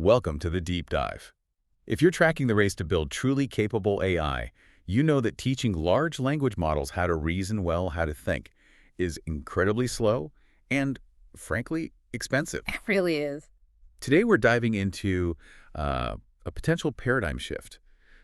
Welcome to the Deep Dive. If you're tracking the race to build truly capable AI, you know that teaching large language models how to reason well, how to think, is incredibly slow and, frankly, expensive. It really is. Today we're diving into a potential paradigm shift,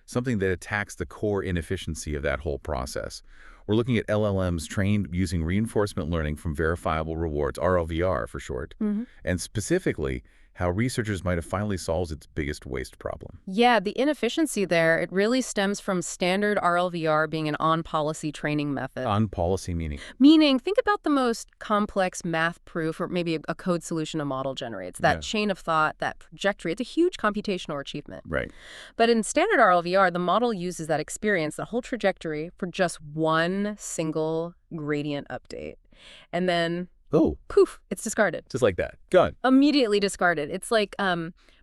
something that attacks the core inefficiency of that whole process. We're looking at LLMs trained using reinforcement learning from verifiable rewards, RLVR for short, and specifically how researchers might have finally solved its biggest waste problem. Yeah, the inefficiency there, it really stems from standard RLVR being an on-policy training method. On policy meaning. Meaning, think about the most complex math proof or maybe a code solution a model generates. That Yeah. chain of thought, that trajectory, it's a huge computational achievement. Right. But in standard RLVR, the model uses that experience, the whole trajectory, for just one single gradient update. And then, Oh, poof, it's discarded. just like that. Gone. Immediately discarded. It's like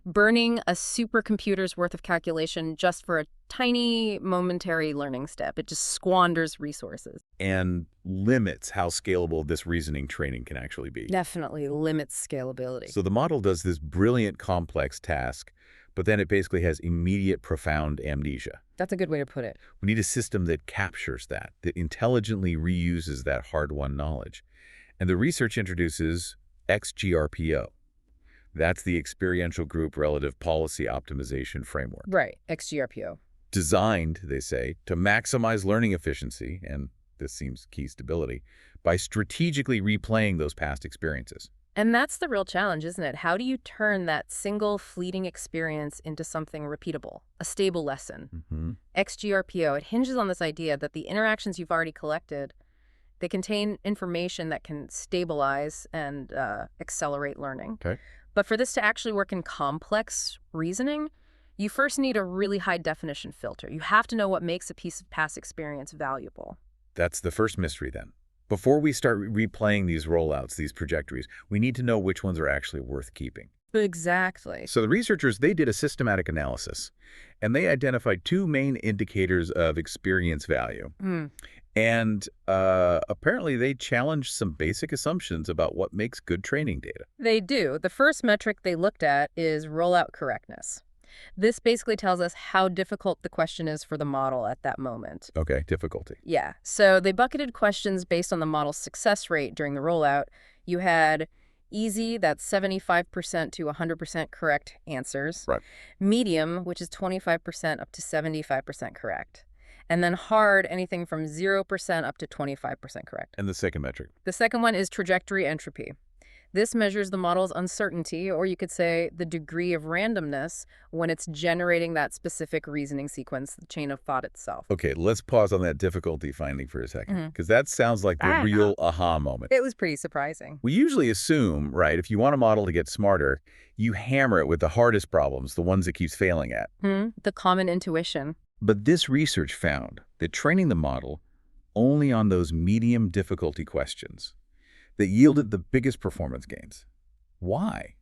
burning a supercomputer's worth of calculation just for a tiny momentary learning step. It just squanders resources. And limits how scalable this reasoning training can actually be. Definitely limits scalability. So the model does this brilliant, complex task, but then it basically has immediate, profound amnesia. That's a good way to put it. We need a system that captures that intelligently reuses that hard-won knowledge. And the research introduces ExGRPO. That's the Experiential Group Relative Policy Optimization Framework. Right, ExGRPO. Designed, they say, to maximize learning efficiency, and this seems key stability, by strategically replaying those past experiences. And that's the real challenge, isn't it? How do you turn that single fleeting experience into something repeatable, a stable lesson? ExGRPO, it hinges on this idea that the interactions you've already collected, they contain information that can stabilize and accelerate learning. Okay. But for this to actually work in complex reasoning, you first need a really high-definition filter. You have to know what makes a piece of past experience valuable. That's the first mystery then. Before we start replaying these rollouts, these trajectories, we need to know which ones are actually worth keeping. Exactly. So the researchers, they did a systematic analysis, and they identified two main indicators of experience value. And apparently they challenged some basic assumptions about what makes good training data. They do. The first metric they looked at is rollout correctness. This basically tells us how difficult the question is for the model at that moment. Okay, difficulty. Yeah. So they bucketed questions based on the model's success rate during the rollout. You had easy, that's 75% to 100% correct answers. Right. Medium, which is 25% up to 75% correct. And then hard, anything from 0% up to 25% correct. And the second metric? The second one is trajectory entropy. This measures the model's uncertainty, or you could say the degree of randomness when it's generating that specific reasoning sequence, the chain of thought itself. Okay, let's pause on that difficulty finding for a second, because that sounds like the real aha moment. It was pretty surprising. We usually assume, right, if you want a model to get smarter, you hammer it with the hardest problems, the ones it keeps failing at. The common intuition. But this research found that training the model only on those medium difficulty questions that yielded the biggest performance gains. Why?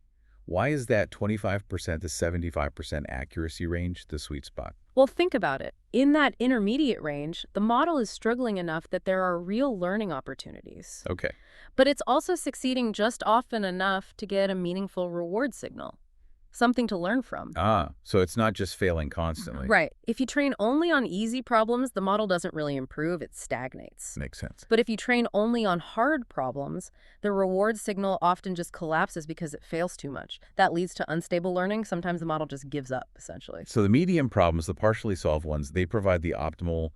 Why is that 25% to 75% accuracy range the sweet spot? Well, think about it. In that intermediate range, the model is struggling enough that there are real learning opportunities. Okay. But it's also succeeding just often enough to get a meaningful reward signal. Something to learn from. So it's not just failing constantly. Right. If you train only on easy problems, the model doesn't really improve, it stagnates. Makes sense. But if you train only on hard problems, the reward signal often just collapses because it fails too much. That leads to unstable learning. Sometimes the model just gives up, essentially. So the medium problems, the partially solved ones, they provide the optimal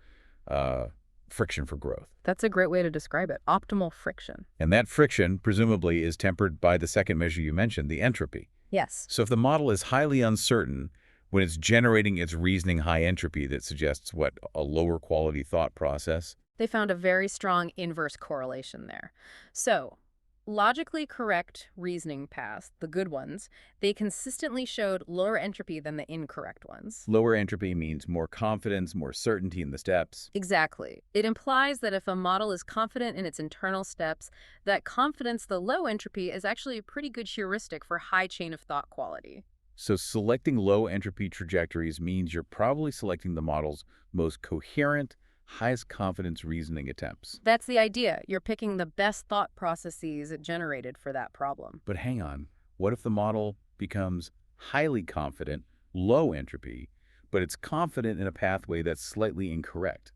friction for growth. That's a great way to describe it. Optimal friction. And that friction, presumably, is tempered by the second measure you mentioned, the entropy. Yes. So if the model is highly uncertain when it's generating its reasoning high entropy that suggests, a lower quality thought process? They found a very strong inverse correlation there. So, logically correct reasoning paths, the good ones, they consistently showed lower entropy than the incorrect ones. Lower entropy means more confidence, more certainty in the steps. Exactly. It implies that if a model is confident in its internal steps, that confidence, the low entropy, is actually a pretty good heuristic for high chain of thought quality. So selecting low entropy trajectories means you're probably selecting the model's most coherent, highest confidence reasoning attempts. That's the idea. You're picking the best thought processes it generated for that problem. But hang on, what if the model becomes highly confident, low entropy, but it's confident in a pathway that's slightly incorrect.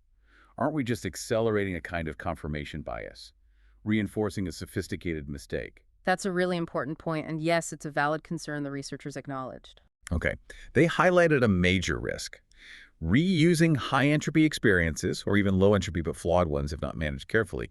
Aren't we just accelerating a kind of confirmation bias, reinforcing a sophisticated mistake? That's a really important point, and yes, it's a valid concern the researchers acknowledged. Okay, they highlighted a major risk. Reusing high-entropy experiences, or even low-entropy but flawed ones if not managed carefully,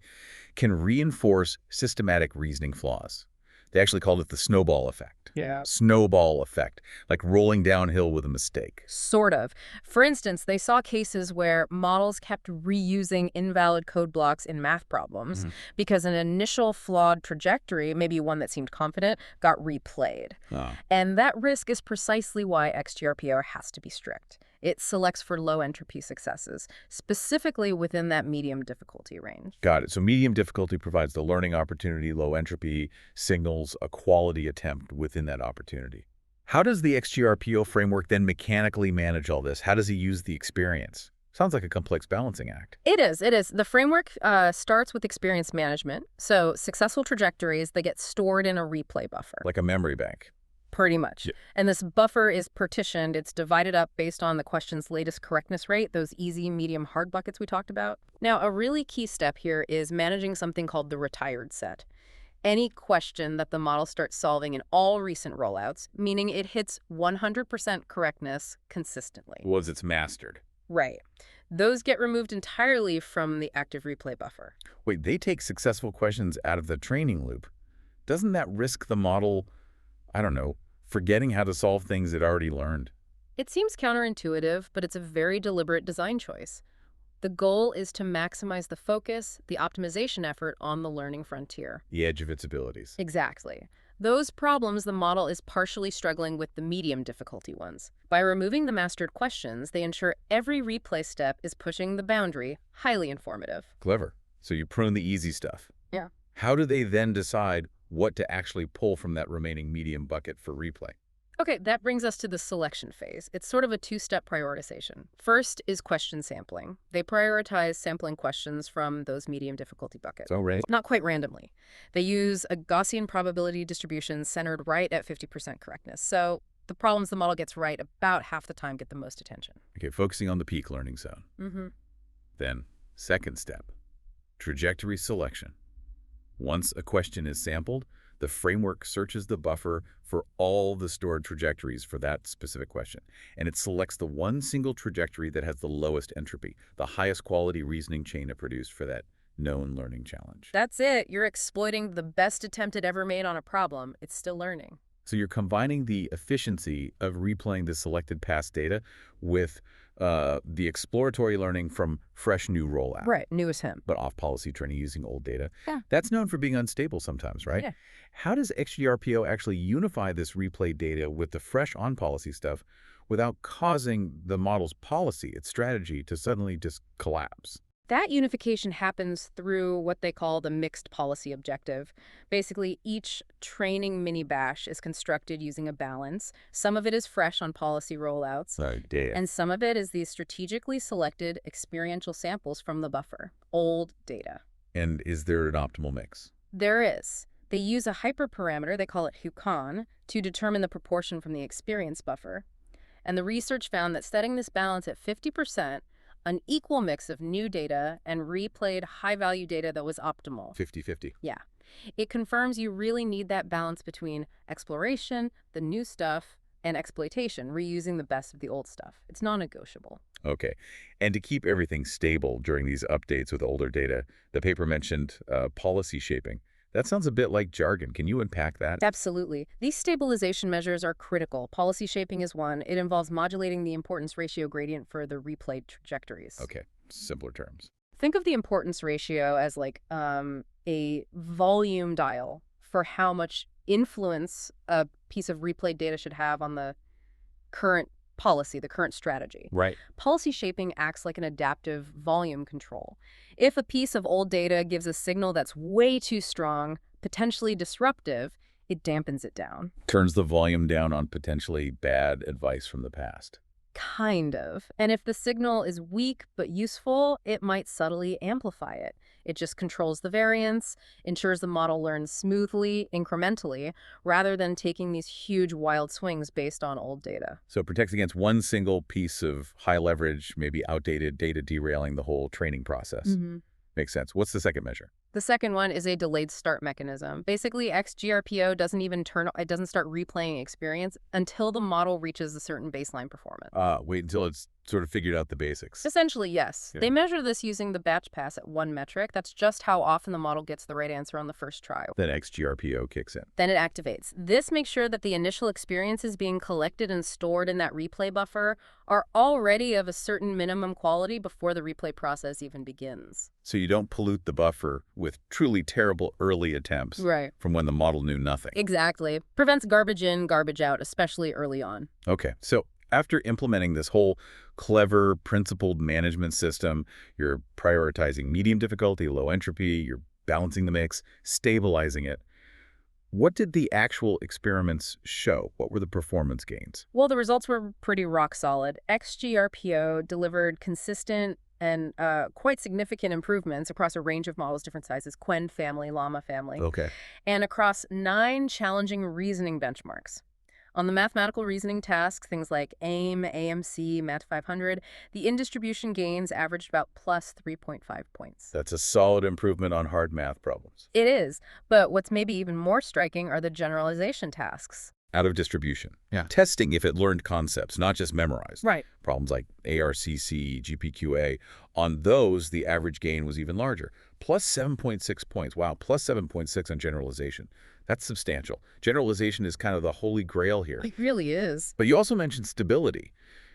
can reinforce systematic reasoning flaws. They actually called it the snowball effect. Yeah. Snowball effect, like rolling downhill with a mistake. Sort of. For instance, they saw cases where models kept reusing invalid code blocks in math problems because an initial flawed trajectory, maybe one that seemed confident, got replayed. Oh. And that risk is precisely why XGRPO has to be strict. It selects for low entropy successes, specifically within that medium difficulty range. Got it. So medium difficulty provides the learning opportunity, low entropy signals a quality attempt within that opportunity. How does the XGRPO framework then mechanically manage all this? How does he use the experience? Sounds like a complex balancing act. It is. It is. The framework starts with experience management. So successful trajectories, they get stored in a replay buffer. Like a memory bank. Pretty much. Yeah. And this buffer is partitioned. It's divided up based on the question's latest correctness rate, those easy, medium, hard buckets we talked about. Now, a really key step here is managing something called the retired set. Any question that the model starts solving in all recent rollouts, meaning it hits 100% correctness consistently. Was it's mastered. Right. Those get removed entirely from the active replay buffer. Wait, they take successful questions out of the training loop. Doesn't that risk the model, I don't know, forgetting how to solve things it already learned? It seems counterintuitive, but it's a very deliberate design choice. The goal is to maximize the focus, the optimization effort on the learning frontier. The edge of its abilities. Exactly. Those problems, the model is partially struggling with the medium difficulty ones. By removing the mastered questions, they ensure every replay step is pushing the boundary, highly informative. Clever. So you prune the easy stuff. Yeah. How do they then decide what to actually pull from that remaining medium bucket for replay? Okay, that brings us to the selection phase. It's sort of a two-step prioritization. First is question sampling. They prioritize sampling questions from those medium difficulty buckets. So, right. Not quite randomly. They use a Gaussian probability distribution centered right at 50% correctness. So the problems the model gets right about half the time get the most attention. Okay, focusing on the peak learning zone. Then, second step, trajectory selection. Once a question is sampled, the framework searches the buffer for all the stored trajectories for that specific question, and it selects the one single trajectory that has the lowest entropy, the highest quality reasoning chain it produced for that known learning challenge. That's it. You're exploiting the best attempt it ever made on a problem. It's still learning. So you're combining the efficiency of replaying the selected past data with the exploratory learning from fresh new rollout. Right, new as him. But off-policy training using old data. Yeah. That's known for being unstable sometimes, right? Yeah. How does XGRPO actually unify this replay data with the fresh on-policy stuff without causing the model's policy, its strategy, to suddenly just collapse? That unification happens through what they call the mixed policy objective. Basically, each training mini-bash is constructed using a balance. Some of it is fresh on policy rollouts, and some of it is these strategically selected experiential samples from the buffer, old data. And is there an optimal mix? There is. They use a hyperparameter, they call it HUCON, to determine the proportion from the experience buffer. And the research found that setting this balance at 50%, an equal mix of new data and replayed high-value data that was optimal. 50-50. Yeah. It confirms you really need that balance between exploration, the new stuff, and exploitation, reusing the best of the old stuff. It's non-negotiable. Okay. And to keep everything stable during these updates with older data, the paper mentioned policy shaping. That sounds a bit like jargon. Can you unpack that? Absolutely. These stabilization measures are critical. Policy shaping is one. It involves modulating the importance ratio gradient for the replayed trajectories. Okay. Simpler terms. Think of the importance ratio as like a volume dial for how much influence a piece of replayed data should have on the current policy, the current strategy. Right. Policy shaping acts like an adaptive volume control. If a piece of old data gives a signal that's way too strong, potentially disruptive, it dampens it down. Turns the volume down on potentially bad advice from the past. Kind of. And if the signal is weak but useful, it might subtly amplify it. It just controls the variance, ensures the model learns smoothly, incrementally, rather than taking these huge wild swings based on old data. So it protects against one single piece of high leverage, maybe outdated data derailing the whole training process. Makes sense. What's the second measure? The second one is a delayed start mechanism. Basically, ExGRPO it doesn't start replaying experience until the model reaches a certain baseline performance. Wait until it's sort of figured out the basics. Essentially, yes. Okay. They measure this using the batch pass at one metric. That's just how often the model gets the right answer on the first try. Then ExGRPO kicks in. Then it activates. This makes sure that the initial experiences being collected and stored in that replay buffer are already of a certain minimum quality before the replay process even begins. So you don't pollute the buffer with truly terrible early attempts from when the model knew nothing. Exactly. Prevents garbage in, garbage out, especially early on. Okay, so after implementing this whole clever, principled management system, you're prioritizing medium difficulty, low entropy, you're balancing the mix, stabilizing it. What did the actual experiments show? What were the performance gains? Well, the results were pretty rock solid. ExGRPO delivered consistent and quite significant improvements across a range of models, different sizes, Quen family, Llama family, and across 9 challenging reasoning benchmarks. On the mathematical reasoning tasks, things like AIM, AMC, Math 500, the in-distribution gains averaged about plus 3.5 points. That's a solid improvement on hard math problems. It is, but what's maybe even more striking are the generalization tasks. Out of distribution. Testing if it learned concepts, not just memorized. Problems like ARCC, GPQA. On those, the average gain was even larger. Plus 7.6 points. Wow, plus 7.6 on generalization. That's substantial. Generalization is kind of the holy grail here. It really is. But you also mentioned stability.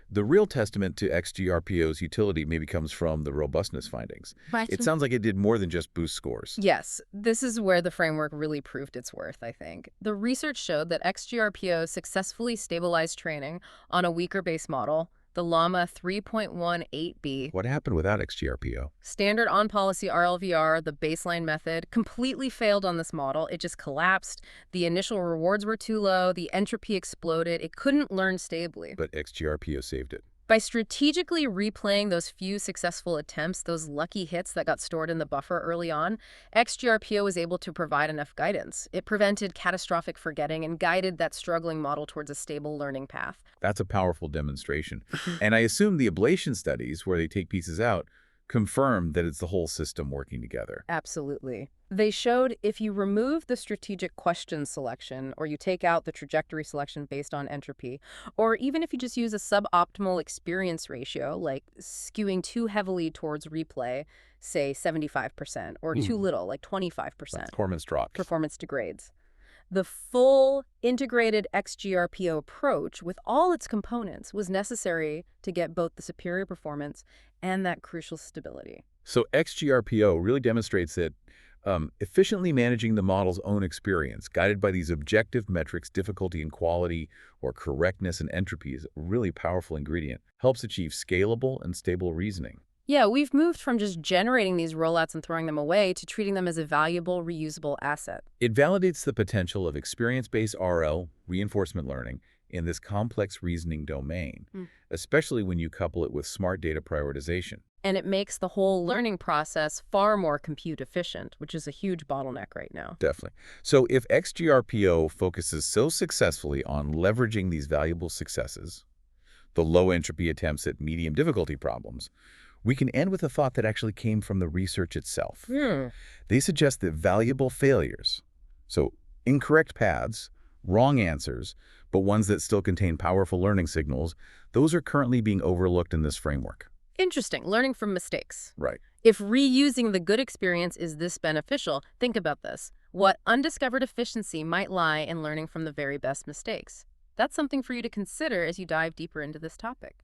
The real testament to ExGRPO's utility maybe comes from the robustness findings. It sounds like it did more than just boost scores. Yes, this is where the framework really proved its worth, I think. The research showed that ExGRPO successfully stabilized training on a weaker base model, the Llama 3.18b. What happened without ExGRPO? Standard on-policy RLVR, the baseline method, completely failed on this model. It just collapsed. The initial rewards were too low. The entropy exploded. It couldn't learn stably. But ExGRPO saved it. By strategically replaying those few successful attempts, those lucky hits that got stored in the buffer early on, ExGRPO was able to provide enough guidance. It prevented catastrophic forgetting and guided that struggling model towards a stable learning path. That's a powerful demonstration. And I assume the ablation studies, where they take pieces out, confirm that it's the whole system working together. Absolutely. They showed if you remove the strategic question selection, or you take out the trajectory selection based on entropy, or even if you just use a suboptimal experience ratio, like skewing too heavily towards replay, say 75%, or too little, like 25%. Performance drops. Performance degrades. The full integrated ExGRPO approach with all its components was necessary to get both the superior performance and that crucial stability. So ExGRPO really demonstrates that efficiently managing the model's own experience, guided by these objective metrics, difficulty and quality, or correctness and entropy, is a really powerful ingredient. Helps achieve scalable and stable reasoning. Yeah, we've moved from just generating these rollouts and throwing them away to treating them as a valuable, reusable asset. It validates the potential of experience-based RL, reinforcement learning, in this complex reasoning domain, especially when you couple it with smart data prioritization. And it makes the whole learning process far more compute efficient, which is a huge bottleneck right now. Definitely. So if ExGRPO focuses so successfully on leveraging these valuable successes, the low entropy attempts at medium difficulty problems, we can end with a thought that actually came from the research itself. They suggest that valuable failures, so incorrect paths, wrong answers, but ones that still contain powerful learning signals, those are currently being overlooked in this framework. Interesting. Learning from mistakes. Right. If reusing the good experience is this beneficial, think about this. What undiscovered efficiency might lie in learning from the very best mistakes? That's something for you to consider as you dive deeper into this topic.